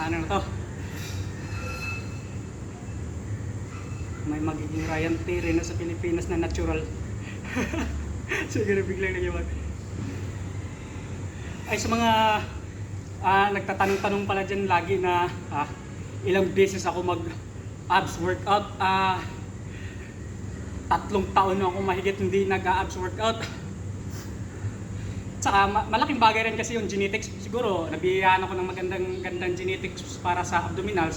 Ano na to? May magiging Ryan Terry na sa Pilipinas na natural. Siguro biglang nagyaman. Ay sa mga nagtatanong-tanong pala dyan lagi na ilang beses ako mag abs workout. 3 taon na ako mahigit hindi nag-abs workout. Tsaka malaking bagay rin kasi yung genetics. Siguro nabiyayaan ako ng magandang genetics para sa abdominals.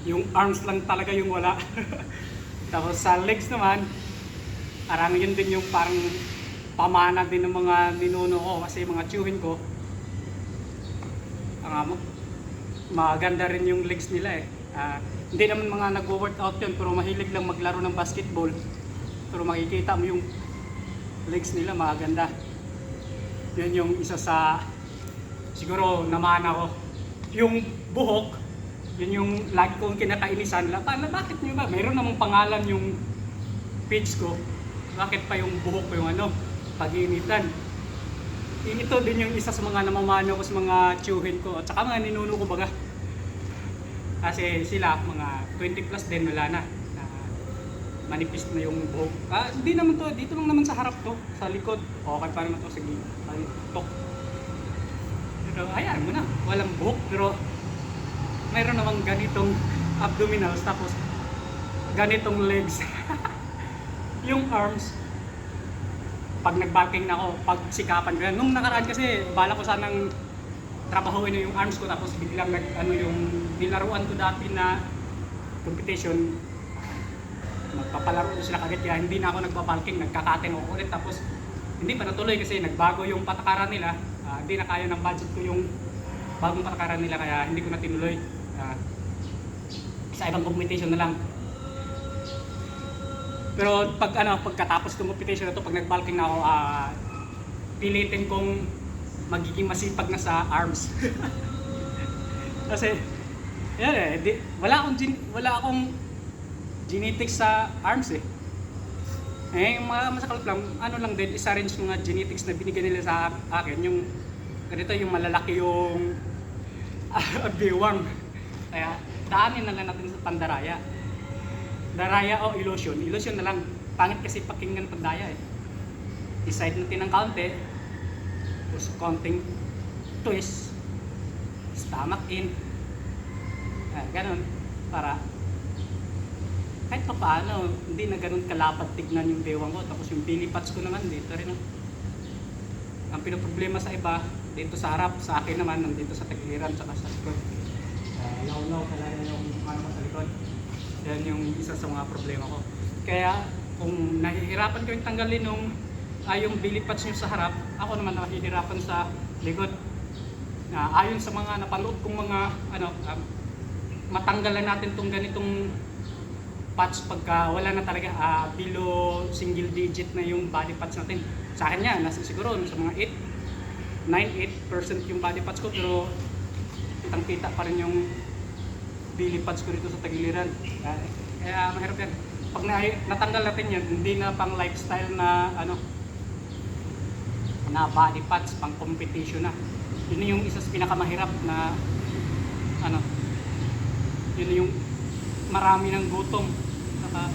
Yung arms lang talaga yung wala. Tapos sa legs naman, parang yun din yung parang pamana din ng mga ninuno ko kasi mga tiyuhin ko. Maganda rin yung legs nila eh. Hindi naman mga nagwo-workout yun pero mahilig lang maglaro ng basketball. Pero makikita mo yung legs nila maganda. Yun yung isa sa siguro namana ko. Yung buhok, yun yung lagi kong kinakainisan. Bakit nyo ba? Mayroon namang pangalan yung page ko. Bakit pa yung buhok ko yung pag-iinitan? Ito din yung isa sa mga namamano ko sa mga tiyuhin ko at saka mga ninuno ko baga. Kasi sila mga 20 plus din wala na. Manipis na yung buhok. Hindi naman to, dito lang naman sa harap to, sa likod. Okay pa naman to, sige. Tok. Pero ayan mo na, walang buhok pero mayroon namang ganitong abdominals tapos ganitong legs. Yung arms, pag nag-bulking na ako, pag sikapan ko yan. Nung nakaraan kasi, bala ko sanang trabahuin yung arms ko tapos biglang yung nilaruan ko dati na competition, magpapalaro sila kagad kaya hindi na ako nagpa-bulking, nagkakating ako ulit tapos hindi pa natuloy kasi nagbago yung patakaran nila. Hindi na kaya ng budget ko yung bagong patakaran nila kaya hindi ko na tinuloy. Sa ibang competition na lang. Pero pagkatapos ng competition na to, pag nag-bulking na ako, pilitin kong magiging masipag na sa arms. Kasi yan wala akong genetics sa arms eh. Yung mga masakalap lang, lang din, isa rin yung mga genetics na binigyan nila sa akin, yung ganito yung malalaki yung biwang. Kaya daanin na lang natin sa pandaraya. Daraya o illusion. Illusion na lang. Pangit kasi pakinggan pandaya eh. I-side natin ng kaunti. Tapos konting twist. Stomach in. Ganon. Para kahit pa paano, hindi na ganun kalapad tignan yung bewang ko. Tapos yung belly pads ko naman dito rin. Ang pinoproblema sa iba, dito sa harap. Sa akin naman, nandito sa tagiliran, saka sa likod. Law-law, kalaya yung sa likod. Yan yung isa sa mga problema ko. Kaya kung nahihirapan ko yung tanggalin yung belly pads nyo sa harap, ako naman nahihirapan sa likod. Ayon sa mga napanood kong mga matanggalan natin tong ganitong pads pagka wala na talaga below single digit na yung body pads natin. Sa akin yan, nasa siguro sa mga 9-8% yung body pads ko pero kitang-kita pa rin yung belly pads ko dito sa tagiliran. Kaya mahirap yan. Pag natanggal natin yan, hindi na pang lifestyle na na body pads, pang competition na. Yun yung isa sa pinakamahirap na yun yung marami ng gutom. Saka